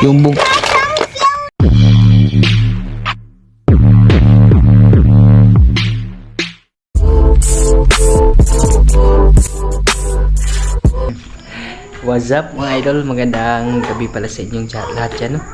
Yung bug... What's up mga idol? Magandang gabi pala sa inyong lahat dyan, no?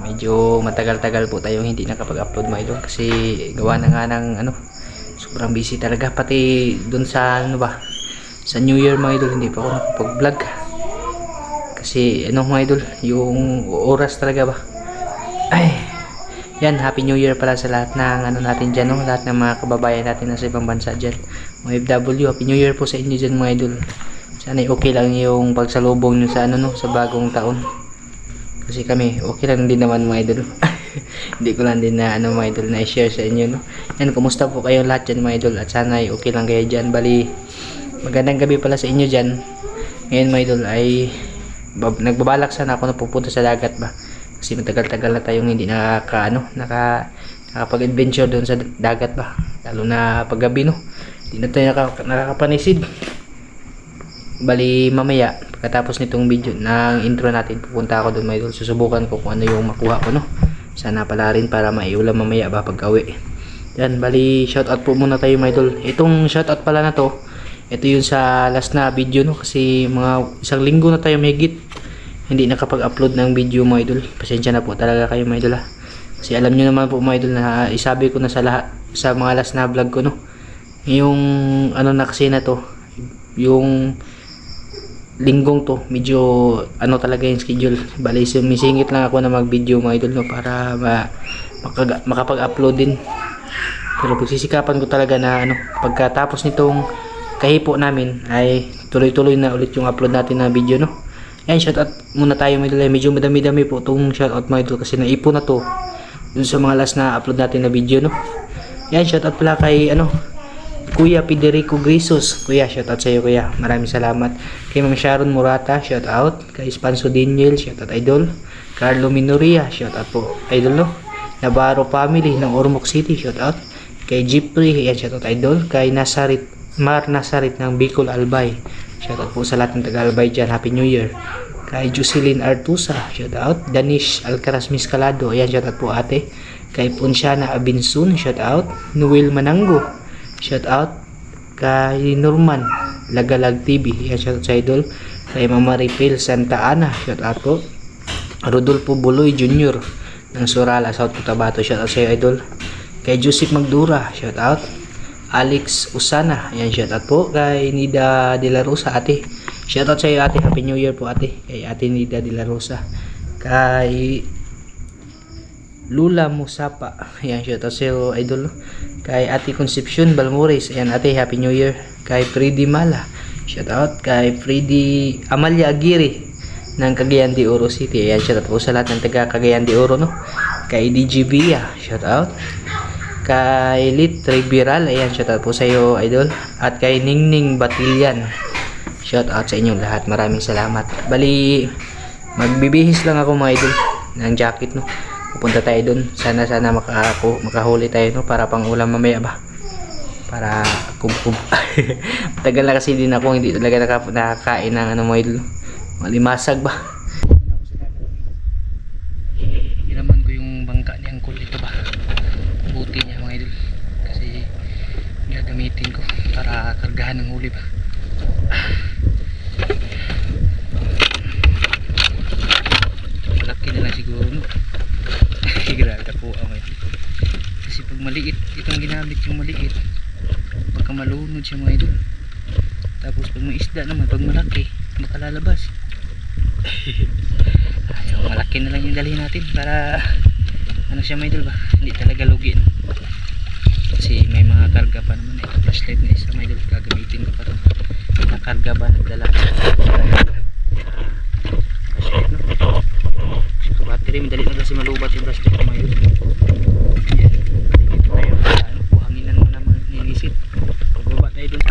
Medyo matagal-tagal po tayong hindi nakapag-upload mga idol kasi gawa na nga ng sobrang busy talaga, pati dun sa sa New Year mga idol hindi pa ako nakapag-vlog kasi mga idol, yung oras talaga ba. Ay, yan, Happy New Year pala sa lahat ng natin dyan, no? Lahat ng mga kababayan natin nasa ibang bansa dyan, mga FW. Happy New Year po sa inyo dyan mga idol. Sana okay lang yung pagsalubong nyo sa sa bagong taon. Kasi kami okay lang din naman mga idol. Hindi ko lang din na mga idol na i-share sa inyo, no. Yan, kumusta po kayo lahat dyan mga idol, at sana ay okay lang kayo dyan. Bali, magandang gabi pala sa inyo dyan. Ngayon mga idol ay nagbabalak sana ako na pupunta sa dagat ba. Kasi matagal-tagal na tayong hindi nakapag-adventure doon sa dagat ba. Lalo na paggabi, no. Hindi na tayo nakakapanisid. Bali mamaya pagkatapos nitong video ng intro natin, pupunta ako doon mga idol. Susubukan ko kung ano yung makuha ko, no. Sana pala rin para maiulam mamaya ba pagka-uwi. Yan, bali shoutout po muna tayo mga idol. Itong shoutout pala na to, ito yung sa last na video, no. Kasi mga isang linggo na tayo mahigit hindi nakapag-upload ng video mga idol. Pasensya na po talaga kayo mga idol, ha. Kasi alam nyo naman po mga idol na isabi ko na sa lahat sa mga last na vlog ko, no. Yung na kasi na to, yung linggong to medyo talaga yung schedule. Bali sumisingit lang ako na mag video mga idol, no, para makapag-upload din. Pero pagsisikapan ko talaga na pagkatapos nitong kahipo namin ay tuloy-tuloy na ulit yung upload natin na video, no. Yan, shoutout muna tayo mga idol. Medyo madami-dami po itong shoutout mga idol kasi naipon na to dun sa mga last na upload natin na video, no. Yan, shoutout pala kay Kuya Federico Grisos. Kuya, shoutout sa iyo kuya. Maraming salamat. Kay Ma'am Sharon Murata, shoutout. Kay Spanso Daniel, shoutout idol. Carlo Minoria, shoutout po idol, no. Navarro family ng Ormoc City, shoutout. Kay Jeffrey, yan, shoutout idol. Kay Mar Nazaret ng Bicol Albay, shoutout po sa lahat ng taga-Albay dyan. Happy New Year. Kay Jocelyn Artusa, shoutout. Danish Alcaraz Miscalado, yan, shoutout po ate. Kay Ponciana Abinsun, shoutout. Noel Manango, shoutout. Kay Norman Lagalag TV, yan, shoutout sa idol. Kay Mama Ripel Santa Ana, shoutout po. Rodolfo Buloy Jr. ng Surala, South Cotabato, shoutout sa iyo idol. Kay Joseph Magdura, shoutout. Alex Usana, yan, shoutout po. Kay Nida De La Rosa, ate, shoutout sa iyo ate. Happy New Year po ate. Kay ate Nida De La Rosa. Kay Lula Musapa, yan, shoutout sa iyo idol. Kay ate Concepcion Balmores, ayan ate, Happy New Year. Kay Freddy Mala, shoutout. Kay Freddy Amalia Aguirre ng Cagayan de Oro City, ayan, shoutout po sa lahat ng taga Cagayan de Oro, no. Kay DJ Villa, shoutout. Kay Lit Riberal, ayan, shoutout po sa iyo idol. At kay Ningning Batilyan, shoutout sa inyong lahat. Maraming salamat. Bali magbibihis lang ako mga idol ng jacket, no. Pupunta tayo dun. Sana makahuli tayo, no, para pang ulam mamaya ba. Para kubkub. Tagal na kasi din ako hindi talaga nakakain ng mga idol. Malimasag ba. Hiraman ko yung bangka ni Angkol dito ba. Buti niya mga idol. Kasi gagamitin ko para kargahan ng huli ba. Malaki na lang siguro, no. Grabe po ako ngayon. Kasi pag maliit, itong ginamit yung maliit, pagka malunod siya mga idol. Tapos pag may isda naman, pag malaki, makalalabas. Ayaw, malaki na lang yung dalhin natin para siya mga idol ba, hindi talaga lugi, no? Kasi may mga karga pa naman. Ito flashlight na isa mga idol, gagamitin ko pa ito. Nakakarga ba, nagdala flashlight, no? Battery, madali na kasi malubat yung flashlight ko mga idol. Ayan, dito tayo, buhanginan muna mga ninisit. Pagbaba tayo dun.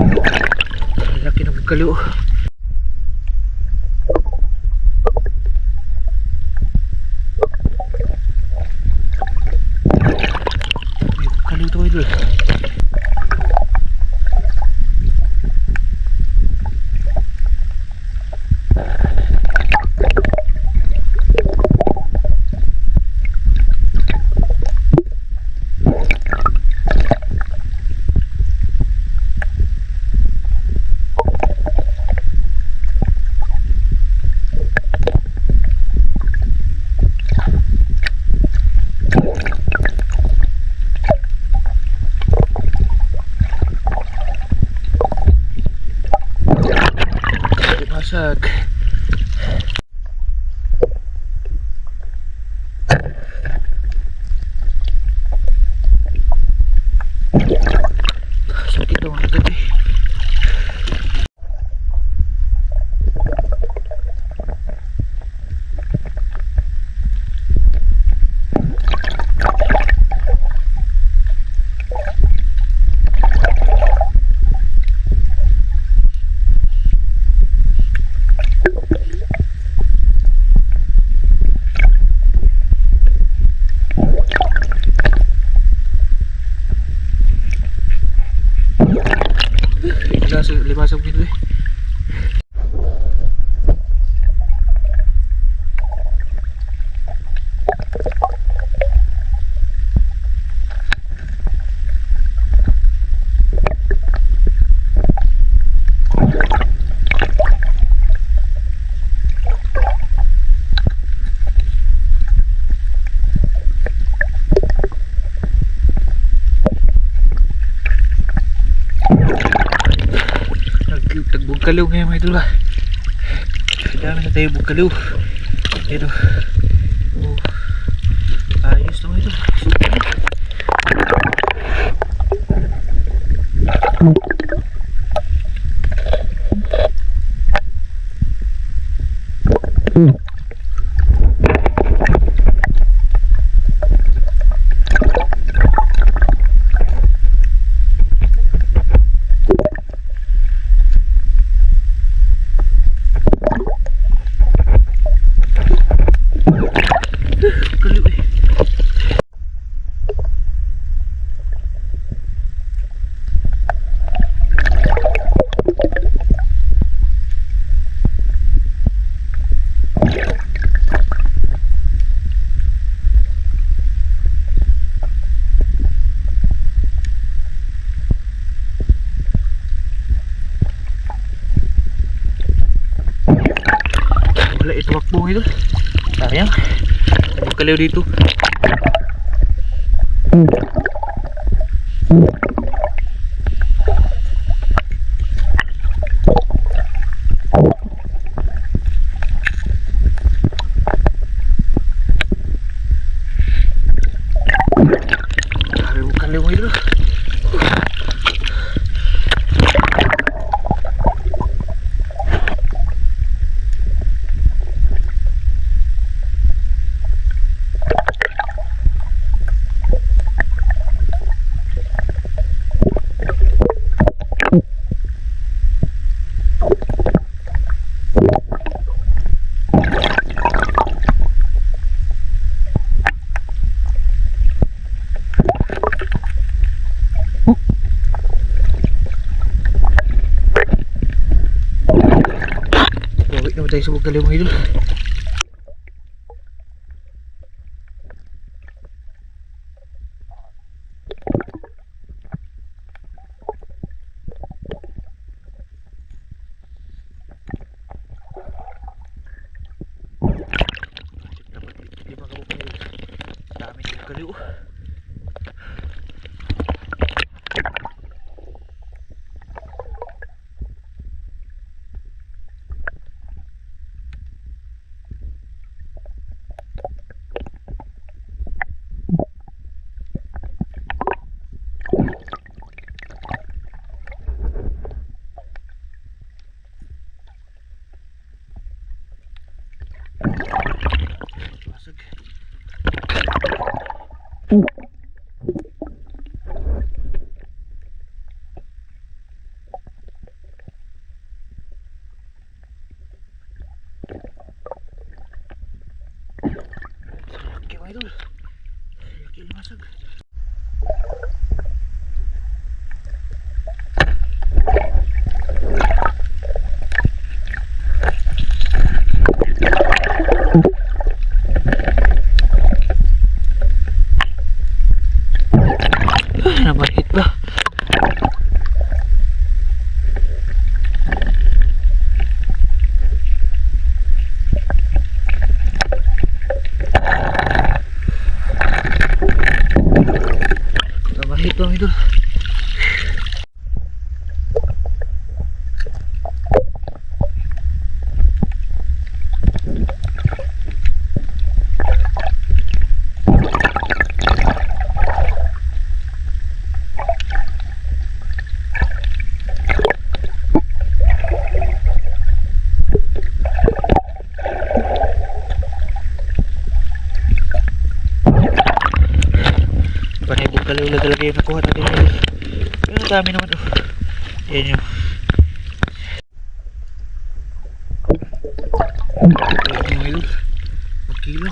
Laki ng bugkaliw. May bugkaliw to idol. Basag. Sakit daw ang gabi. Limasag dito eh. Bugkaliw ngayon mga idol. Dami na tayo bugkaliw. Pero ayos na mga idol. Bugkaliw eh. Wala ito wakbo ito. Sayang. Bugkaliw dito. Grabe bugkaliw ito. Bawit naman tayo sa bugkaliw mga idol. Dami ng bugkaliw. Basag. idol. Kaya lumasag. Nabalik ba? Nabalik ba idol? Panibog kalula talaga yung nakuha natin idol. Pero ang dami naman oh. Yan yung idol. Magkilo.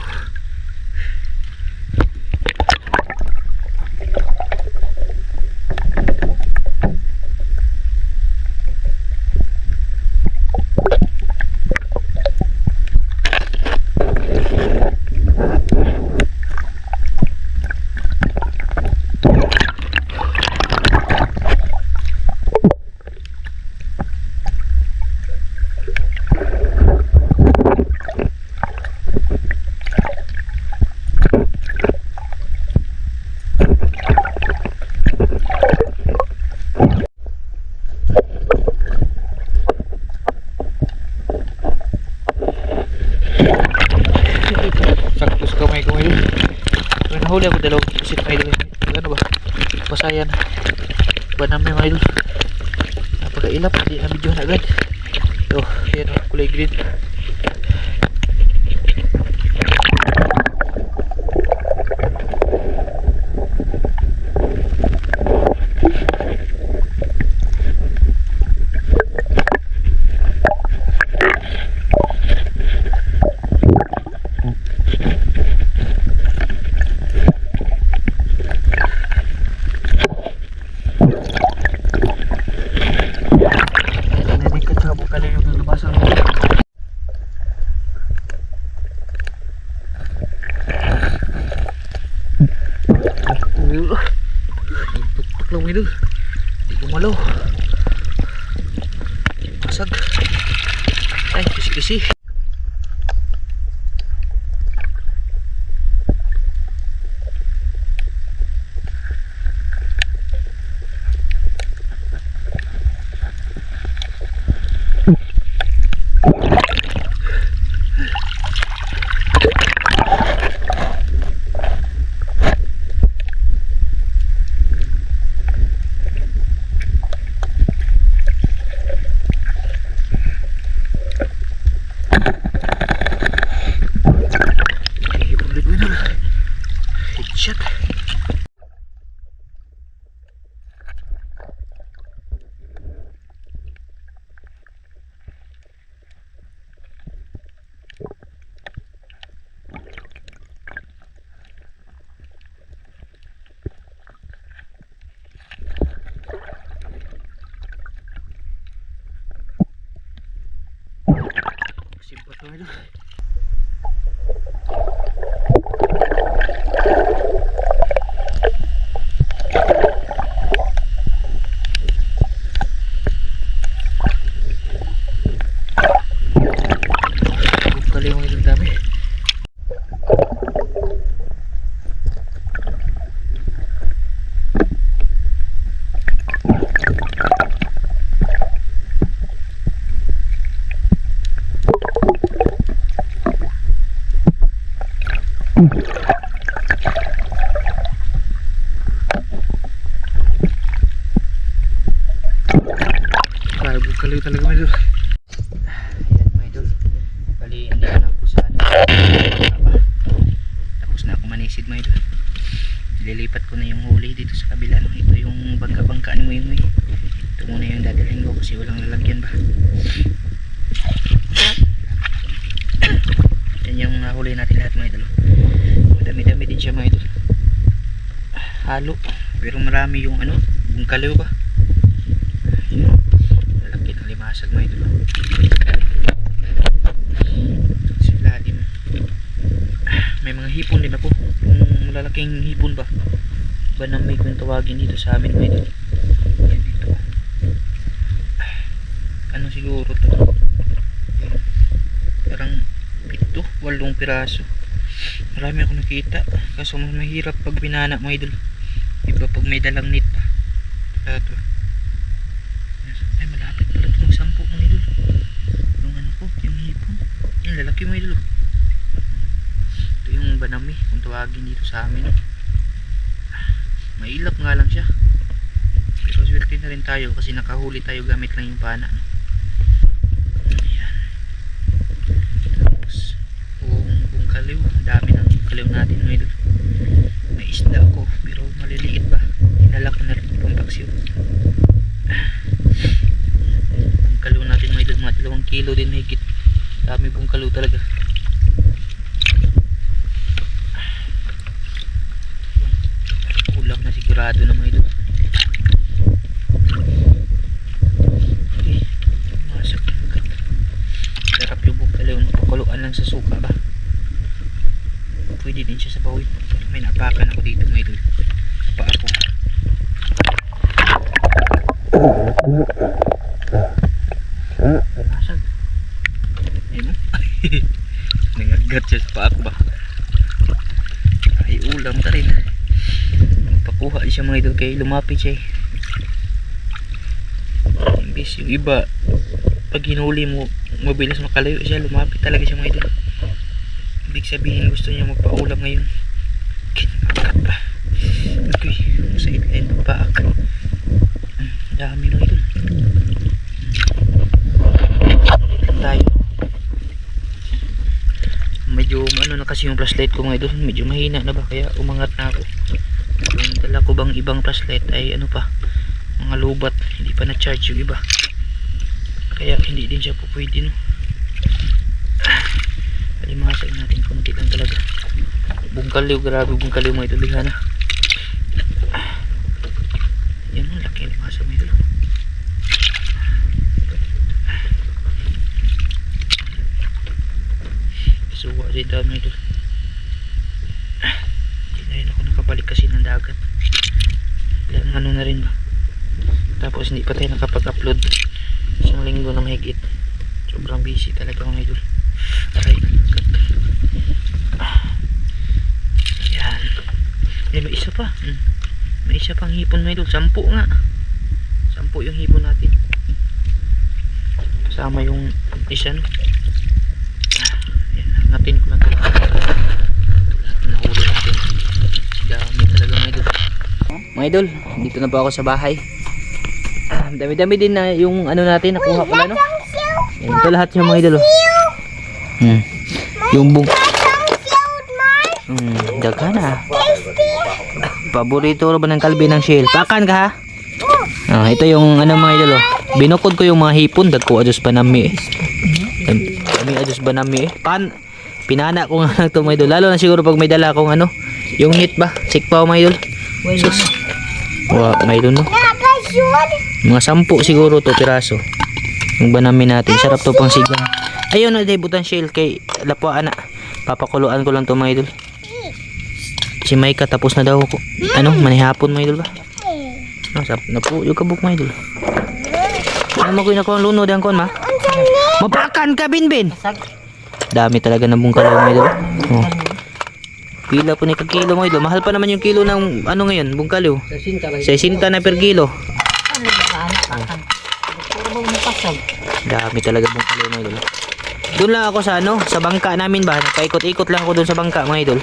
Sakto sa kamay ko ngayon. May nahuli ako dalawang pusit mga idol. Ano ba? Pasayan. Banami mga idol. Napakailap. Hindi na video na agad. So, yan o. Kulay green. Nagtuktok lang idol. Hindi gumalaw. Masag. Ay, kisi-kisi. Headshot. Simple to idol. Kaliw talaga mga idol. Ayan mga idol. Bali, hindi ko na po sa tapos na ako manisid mga idol. Lilipat ko na yung huli dito sa kabila. Ito yung bangka-bangka ni Moy. Ito muna yung dadalhin ko kasi walang lalagyan ba. Yan yung huli natin lahat mga idol. Dami-dami din siya mga idol. Halo. Pero marami yung ano, bungkaliw ba? Yun. Lalaki ng limasag mga idol. Sa ilalim. May mga hipon din ako. Yung malalaking hipon ba? Banamay kung tawagin dito sa amin mga idol. Yan dito. Ano siguro to? Yan. Parang 7-8 piraso. Marami ako nakita. Kaso mas mahirap pag binana mga idol. Iba pag may dalang net pa. Ito. Ay malapit pala ito ng 10 mga idol. Yung ano ko, yung hipon. Yung lalaki mga idol. Ito yung banami kung tawagin dito sa amin. Mailap nga lang siya. Pero swerte na rin tayo kasi nakahuli tayo gamit lang yung pana. Ayan. Tapos bungkaliw. Dami ng bungkaliw natin mga idol. May isda ako pero maliliit ba. Hinalak na rin yung pampaksiw. Bungkaliw natin mga idol. Mga 2 kilo din higit. Dami bungkaliw talaga. Ulam na sigurado na mga idol. Okay. Masak ng gat. Sarap yung bungkaliw. Napakuluan lang sa suka ba. Pwede din siya sa bawin. Pero may napakan ako dito mga idol. Pa ako. Masag. Ayun o. Nangagat siya sa pa ako ba. Ay ulam ta rin. Pakuha siya mga idol kay lumapit siya eh. Imbis yung iba pag hinuli mo mabilis makalayo siya, lumapit talaga siya mga idol. Ibig sabihin gusto niya magpaulam ngayon. Kinakap pa. Ito'y sa ilalim ng paak. Dami mga idol. Dito tayo. Medyo ano na kasi yung flashlight ko mga idol. Medyo mahina na ba kaya umangat na ako. Yung dala ko bang ibang flashlight ay ano pa, mga lubat, hindi pa na-charge yung iba. Kaya hindi din siya po pwede no. Alimasag natin konti lang talaga. Bungkaliw, grabe bungkaliw mga idol. Liha na. Yan ang laki alimasag mga idol. Suwa rin daw mga idol. Hindi na rin ako nakabalik kasi ng dagat. Ilang ano na rin ba. Tapos hindi pa tayo nakapag-upload. Isang linggo na mahigit. Sobrang busy talaga mga idol. Aray. Yan. May isa pa. May isa pang hipon mga idol. 10 nga. 10 yung hipon natin. Kasama yung isa no. Yan. Hangatin ko lang talaga. Ito lahat na nahuli natin. Dami talaga mga idol. Mga idol, dito na po ako sa bahay. Dami-dami din na yung ano natin nakuha pala no. Yan, ito lahat yung mga idol. Yung daga na. Paborito ba ng kalbi ng shell? Pakan ka ha? Ito yung ano mga idol. Binukod ko yung mga hipon. Dagko adus ba nami eh. Kami adus ba nami eh. Pinana ko nga lang ito mga idol. Lalo na siguro pag may dala akong ano. Yung hit ba? Sikpaw mga idol. Sus. Wow, mga idol no. Mga 10 siguro to piraso. Yung banami natin. Sarap to pang sigang. Ayun na debutan shell kay lapwa na. Papakuluan ko lang to mga idol. Si Maika tapos na daw ako. Ano? Manihapon mga idol ba? Sarap na po yung kabuk mga idol. Ano mo ko ang luno diyan kon ma? Mapakan ka binbin. Dami talaga ng bungkalaw mga idol. Oh. Pila po ni kilo mga idol. Mahal pa naman yung kilo ng ano ngayon, bungkalaw. 60 na per kilo. Dami talaga bungkalaw mga idol. Doon lang ako sa ano, sa bangka namin ba. Paikot-ikot lang ako doon sa bangka mga idol.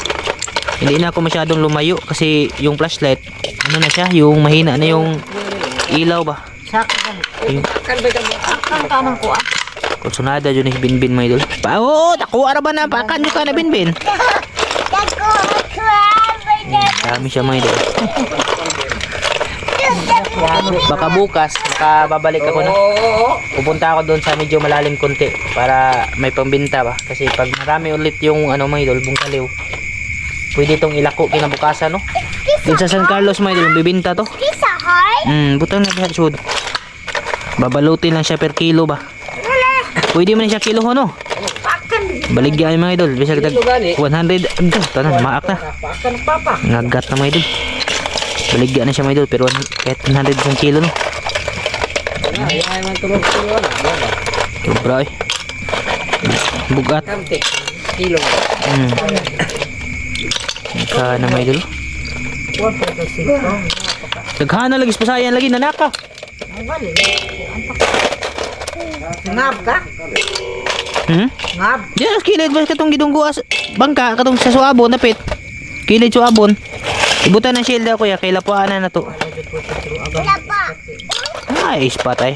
Hindi na ako masyadong lumayo kasi yung flashlight, ano na siya, yung mahina na yung ilaw ba. Yung Kanang kuha. konsunada yun ni Binbin mga idol. Oo, nakuha ba na, pakan nyo ka na Binbin. Dami siya mga idol. Baka bukas, babalik ako na. Pupunta ako doon sa medyo malalim konti para may pambinta ba. Kasi pag marami ulit yung ano mga idol, bungkaliw, pwede itong ilako kinabukasan, no? Doon sa San Carlos mga idol, bibinta to. Pizza Hut? Butang na diha sud. Babalutin lang siya per kilo ba? Pwede man siya kilo no? Baligya ay mga idol, bisag tag 100. Ito, tanan maak na. Ngagat na mga idol. Baligya na siya mga idol, pero kahit 100 isang kilo no. Sobra eh. Bugat. Kilo. Kana mga idol. Daghana lagi pasayan lagi nanaka. Ngab ka? Ngab? Diyan kilid ba katong gidungguas bangka katong sa suabon napit. Kilid suabon. Ibutan ng shield ako ya kay lapuanan na to. Wala pa. Ay, ispat ay.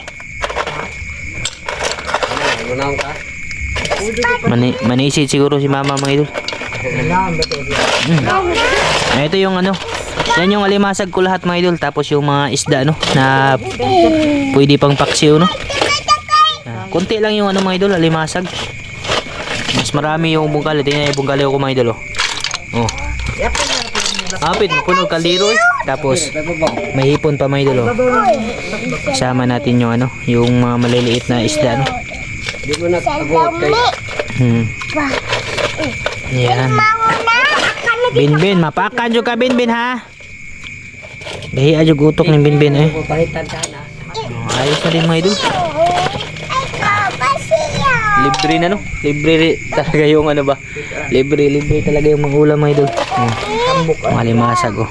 Gunaw ka? Manisid siguro si mama mga idol. Ito yung ano. Yan yung alimasag ko lahat mga idol. Tapos yung mga isda no na pwede pang paksiw no. Kunti lang yung ano mga idol, alimasag. Mas marami yung bungkali. Tingnan yung bungkali ko mga idol oh. Oh. Apit, puno kaldero eh. Tapos may hipon pa mga idol oh. Kasama natin yung ano, yung mga maliliit na isda no. Di mo nag-agot kay... Yan. Binbin, mapakan jud ka Binbin ha. Gahi jud utok ni Binbin eh. Pahitan ka na. Ayos na din mga idol. Libre na no. Libre talaga yung ano ba. Libre talaga yung mga ulam mga idol. Mga limasag oh.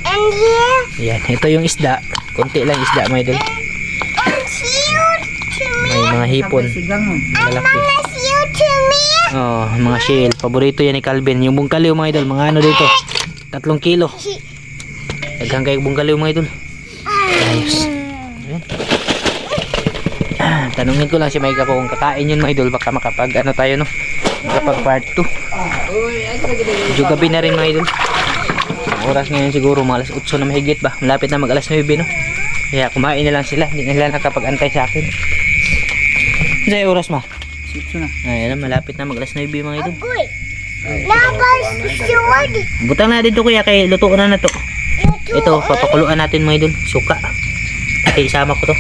And here, Yan, ito yung isda. Konti lang isda mga idol. cute to me. May mga hipon. Malaki. Cute to me. Oh, mga shell. Paborito yan ni Calvin. Yung bungkaliw mga idol, mga ano dito. 3 kilo. Daghang kay bungkaliw mga idol. Ayos. Ayan. Tanungin ko lang si Mike kung kakain yun mga idol. Baka makapag ano tayo no. Makapag part 2. Medyo gabi na rin mga idol. Ang oras ngayon siguro mga alas 8 na mahigit ba. Malapit na mag alas 9 no. Kaya kumain na lang sila. Hindi na sila nakapag-antay sa akin. Ano sa'yo oras ma? 6 na. Ayan na, malapit na mag alas 9 mga idol. Uy. Labas sword. Butang na dito kuya kay lutuan na to. Ito, papakuluan natin mga idol. Suka. At isama ko to.